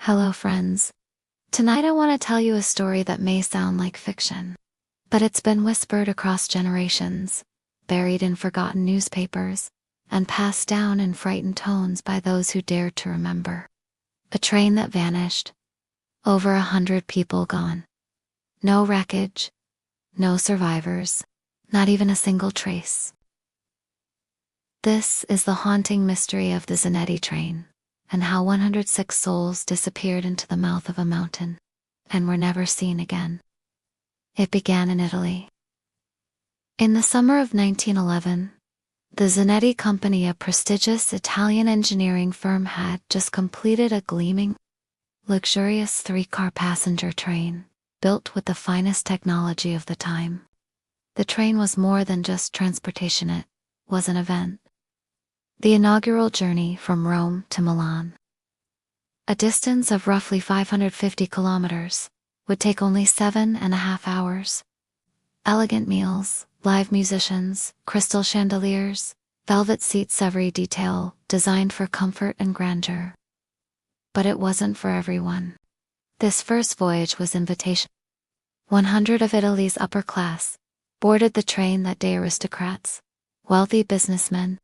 Hello, friends. Tonight I want to tell you a story that may sound like fiction, but it's been whispered across generations, buried in forgotten newspapers, and passed down in frightened tones by those who dared to remember. A train that vanished. Over 100 people gone. No wreckage. No survivors. Not even a single trace. This is the haunting mystery of the Zanetti Train, and how 106 souls disappeared into the mouth of a mountain and were never seen again. It began in Italy. In the summer of 1911, the Zanetti Company, a prestigious Italian engineering firm, had just completed a gleaming, luxurious 3-car passenger train built with the finest technology of the time. The train was more than just transportation, it was an event. The inaugural journey from Rome to Milan, a distance of roughly 550 kilometers, would take only 7.5 hours. Elegant meals, live musicians, crystal chandeliers, velvet seats, every detail designed for comfort and grandeur. But it wasn't for everyone. This first voyage was invitation. 100 of Italy's upper class boarded the train that day. Aristocrats, wealthy businessmen,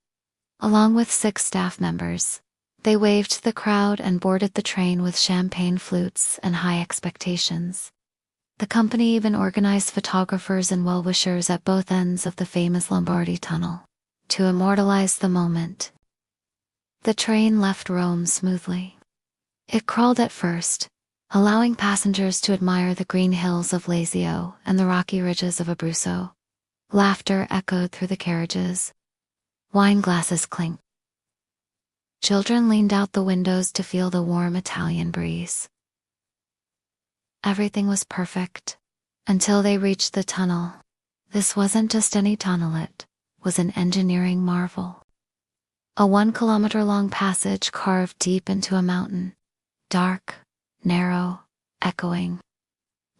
along with 6 staff members. They waved to the crowd and boarded the train with champagne flutes and high expectations. The company even organized photographers and well-wishers at both ends of the famous Lombardy Tunnel to immortalize the moment. The train left Rome smoothly. It crawled at first, allowing passengers to admire the green hills of Lazio and the rocky ridges of Abruzzo. Laughter echoed through the carriages. Wine glasses clinked. Children leaned out the windows to feel the warm Italian breeze. Everything was perfect until they reached the tunnel. This wasn't just any tunnel, it was an engineering marvel. A 1-kilometer-long passage carved deep into a mountain. Dark, narrow, echoing.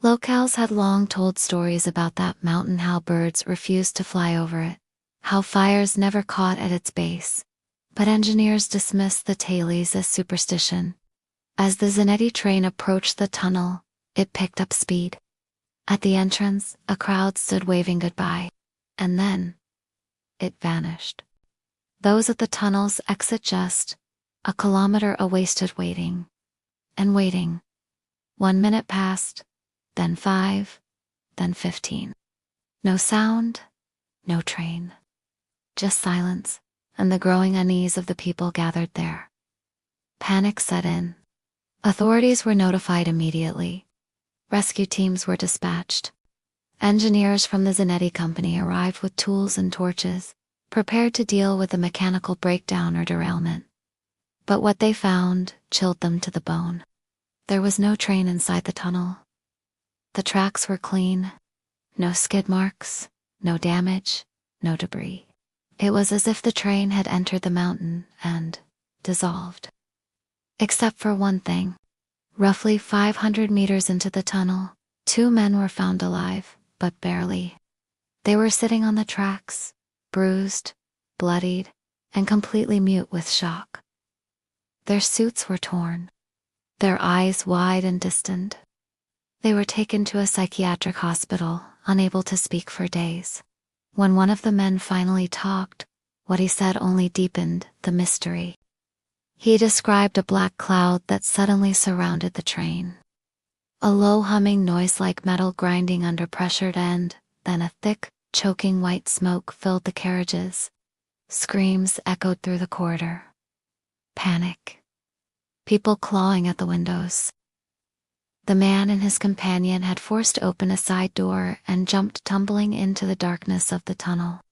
Locals had long told stories about that mountain, how birds refused to fly over it, how fires never caught at its base. But engineers dismissed the tales as superstition. As the Zanetti train approached the tunnel, it picked up speed. At the entrance, a crowd stood waving goodbye. And then, it vanished. Those at the tunnel's exit, just a kilometer away, stood waiting. And waiting. 1 minute passed, then 5, then 15. No sound, no train. Just silence, and the growing unease of the people gathered there. Panic set in. Authorities were notified immediately. Rescue teams were dispatched. Engineers from the Zanetti Company arrived with tools and torches, prepared to deal with a mechanical breakdown or derailment. But what they found chilled them to the bone. There was no train inside the tunnel. The tracks were clean. No skid marks, no damage, no debris. It was as if the train had entered the mountain and dissolved. Except for one thing. Roughly 500 meters into the tunnel, 2 men were found alive, but barely. They were sitting on the tracks, bruised, bloodied, and completely mute with shock. Their suits were torn, their eyes wide and distant. They were taken to a psychiatric hospital, unable to speak for days. When one of the men finally talked, what he said only deepened the mystery. He described a black cloud that suddenly surrounded the train. A low humming noise like metal grinding under pressure, and then a thick, choking white smoke filled the carriages. Screams echoed through the corridor. Panic. People clawing at the windows. The man and his companion had forced open a side door and jumped tumbling into the darkness of the tunnel.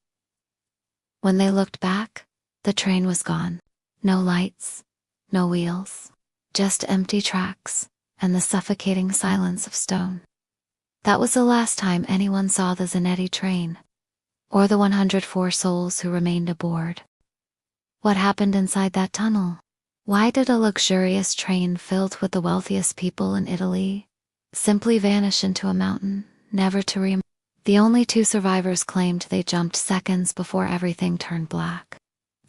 When they looked back, the train was gone. No lights, no wheels, just empty tracks and the suffocating silence of stone. That was the last time anyone saw the Zanetti train, or the 104 souls who remained aboard. What happened inside that tunnel? Why did a luxurious train filled with the wealthiest people in Italy simply vanish into a mountain, never to reemerge? The only 2 survivors claimed they jumped seconds before everything turned black.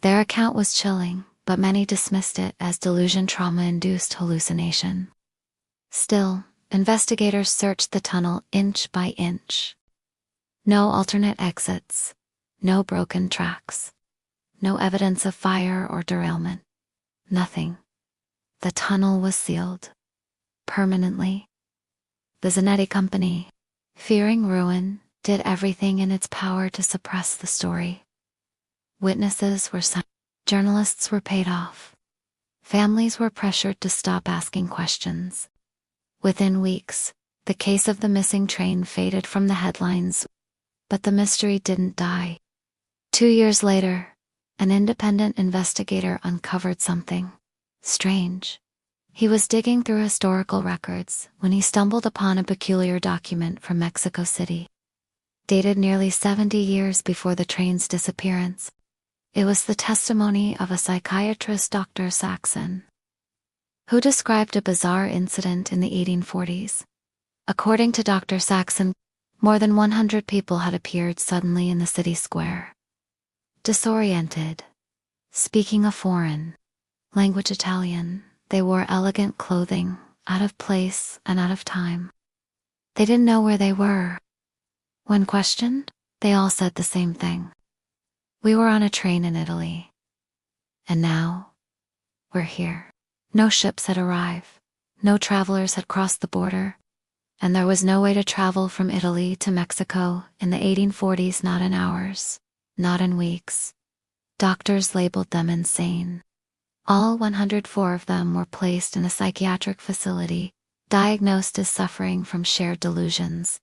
Their account was chilling, but many dismissed it as delusion trauma-induced hallucination. Still, investigators searched the tunnel inch by inch. No alternate exits, no broken tracks, no evidence of fire or derailment. Nothing. The tunnel was sealed. Permanently. The Zanetti Company, fearing ruin, did everything in its power to suppress the story. Witnesses were silenced. Journalists were paid off. Families were pressured to stop asking questions. Within weeks, the case of the missing train faded from the headlines, but the mystery didn't die. 2 years later, an independent investigator uncovered something strange. He was digging through historical records when he stumbled upon a peculiar document from Mexico City. Dated nearly 70 years before the train's disappearance. It was the testimony of a psychiatrist, Dr. Saxon, who described a bizarre incident in the 1840s. According to Dr. Saxon, more than 100 people had appeared suddenly in the city square. Disoriented, speaking a foreign language, Italian, they wore elegant clothing, out of place and out of time. They didn't know where they were. When questioned, they all said the same thing. We were on a train in Italy. And now, we're here. No ships had arrived, no travelers had crossed the border, and there was no way to travel from Italy to Mexico in the 1840s, not in hours, not in weeks. Doctors labeled them insane. All 104 of them were placed in a psychiatric facility, diagnosed as suffering from shared delusions.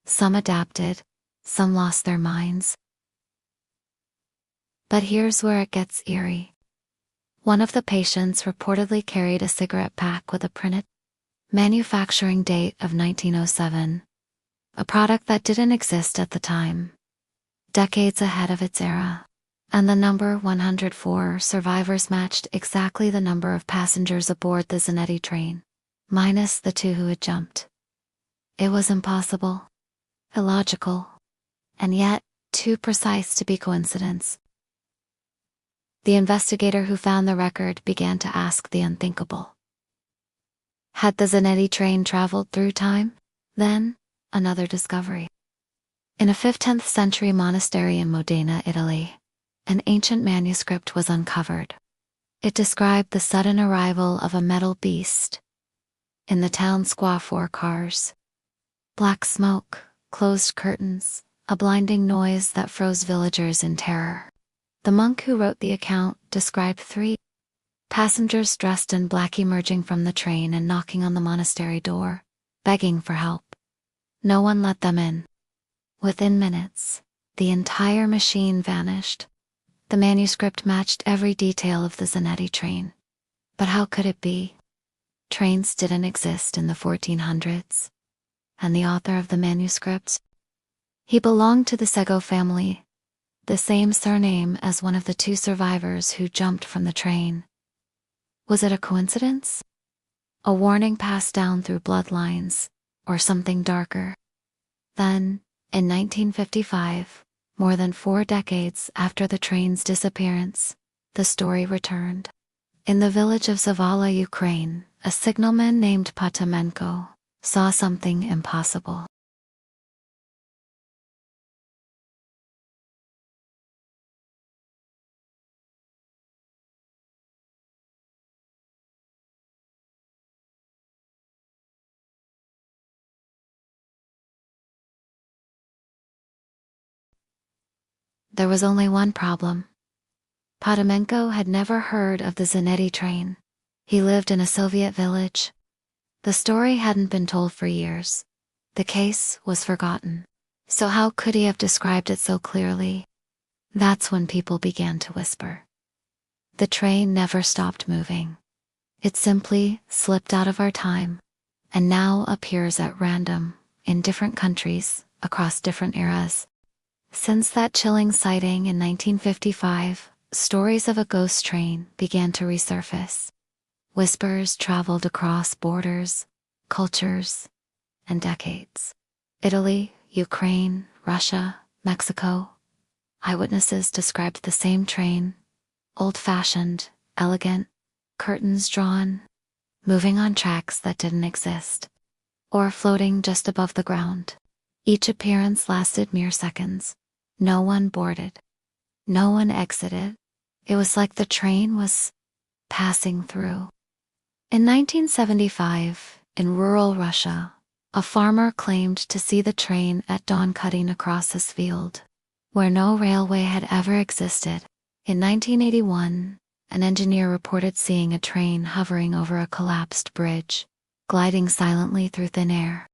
Some adapted, some lost their minds. But here's where it gets eerie. One of the patients reportedly carried a cigarette pack with a printed manufacturing date of 1907, a product that didn't exist at the time, decades ahead of its era. And the number 104 survivors matched exactly the number of passengers aboard the Zanetti train, minus the 2 who had jumped. It was impossible, illogical, and yet too precise to be coincidence. The investigator who found the record began to ask the unthinkable. Had the Zanetti train traveled through time? Then, another discovery. In a 15th century monastery in Modena, Italy, an ancient manuscript was uncovered. It described the sudden arrival of a metal beast in the town square. 4 cars. Black smoke, closed curtains, a blinding noise that froze villagers in terror. The monk who wrote the account described 3 passengers dressed in black emerging from the train and knocking on the monastery door, begging for help. No one let them in. Within minutes, the entire machine vanished. The manuscript matched every detail of the Zanetti train. But how could it be? Trains didn't exist in the 1400s. And the author of the manuscript? He belonged to the Sego family, the same surname as one of the 2 survivors who jumped from the train. Was it a coincidence? A warning passed down through bloodlines, or something darker? Then, in 1955, more than 4 decades after the train's disappearance, the story returned. In the village of Zavala, Ukraine, a signalman named Potamenko saw something impossible. There was only one problem. Potamenko had never heard of the Zanetti train. He lived in a Soviet village. The story hadn't been told for years. The case was forgotten. So how could he have described it so clearly? That's when people began to whisper. The train never stopped moving. It simply slipped out of our time, and now appears at random, in different countries, across different eras. Since that chilling sighting in 1955, stories of a ghost train began to resurface. Whispers traveled across borders, cultures, and decades. Italy, Ukraine, Russia, Mexico. Eyewitnesses described the same train, old-fashioned, elegant, curtains drawn, moving on tracks that didn't exist, or floating just above the ground. Each appearance lasted mere seconds. No one boarded. No one exited. It was like the train was passing through. In 1975, in rural Russia, a farmer claimed to see the train at dawn cutting across his field, where no railway had ever existed. In 1981, an engineer reported seeing a train hovering over a collapsed bridge, gliding silently through thin air.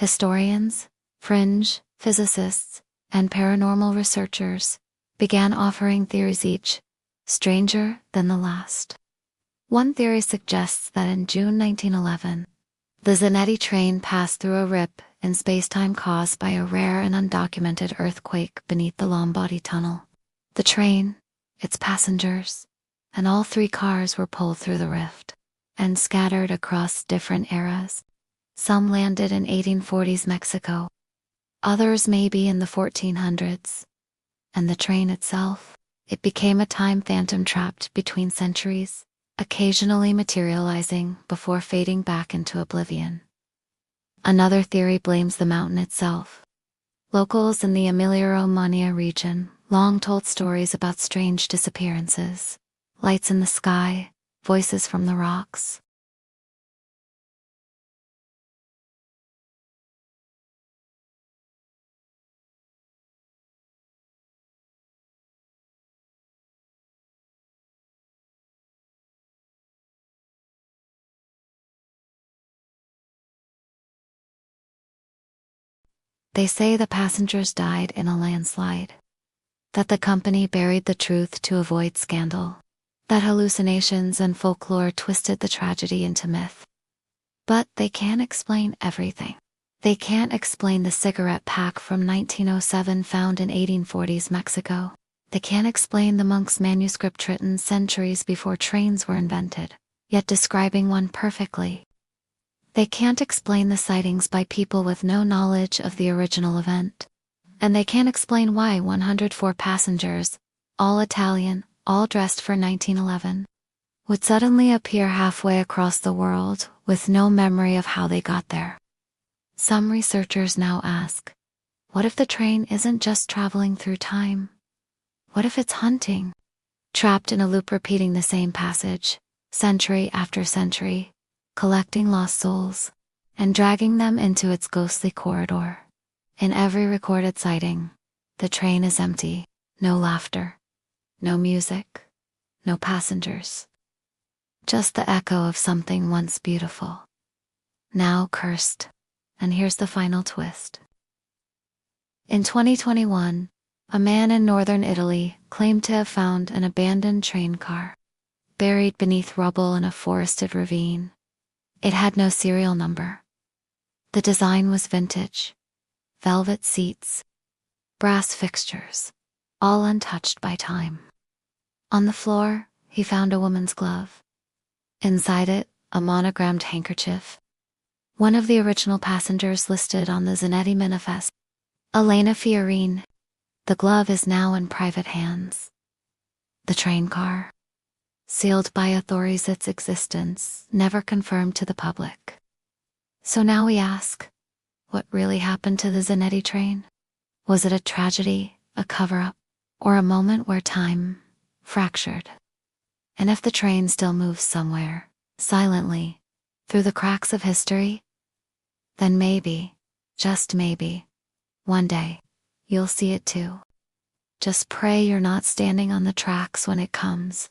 Historians, fringe physicists, and paranormal researchers began offering theories, each stranger than the last. One theory suggests that in June 1911, the Zanetti Train passed through a rip in spacetime caused by a rare and undocumented earthquake beneath the Lombardy Tunnel. The train, its passengers, and all three cars were pulled through the rift and scattered across different eras. Some landed in 1840s Mexico, others maybe in the 1400s. And the train itself, it became a time phantom trapped between centuries, occasionally materializing before fading back into oblivion. Another theory blames the mountain itself. Locals in the Emilia-Romagna region long told stories about strange disappearances, lights in the sky, voices from the rocks. They say the passengers died in a landslide, that the company buried the truth to avoid scandal, that hallucinations and folklore twisted the tragedy into myth. But they can't explain everything. They can't explain the cigarette pack from 1907 found in 1840s Mexico. They can't explain the monk's manuscript written centuries before trains were invented, yet describing one perfectly. They can't explain the sightings by people with no knowledge of the original event. And they can't explain why 104 passengers, all Italian, all dressed for 1911, would suddenly appear halfway across the world with no memory of how they got there. Some researchers now ask, what if the train isn't just traveling through time? What if it's hunting? Trapped in a loop repeating the same passage, century after century, collecting lost souls, and dragging them into its ghostly corridor. In every recorded sighting, the train is empty, no laughter, no music, no passengers. Just the echo of something once beautiful, now cursed. And here's the final twist. In 2021, a man in northern Italy claimed to have found an abandoned train car, buried beneath rubble in a forested ravine. It had no serial number. The design was vintage. Velvet seats, brass fixtures, all untouched by time. On the floor, he found a woman's glove. Inside it, a monogrammed handkerchief. One of the original passengers listed on the Zanetti manifest, Elena Fiorine. The glove is now in private hands. The train car, sealed by authorities, its existence never confirmed to the public. So now we ask, what really happened to the Zanetti train? Was it a tragedy, a cover-up, or a moment where time fractured? And if the train still moves somewhere, silently, through the cracks of history, then maybe, just maybe, one day, you'll see it too. Just pray you're not standing on the tracks when it comes.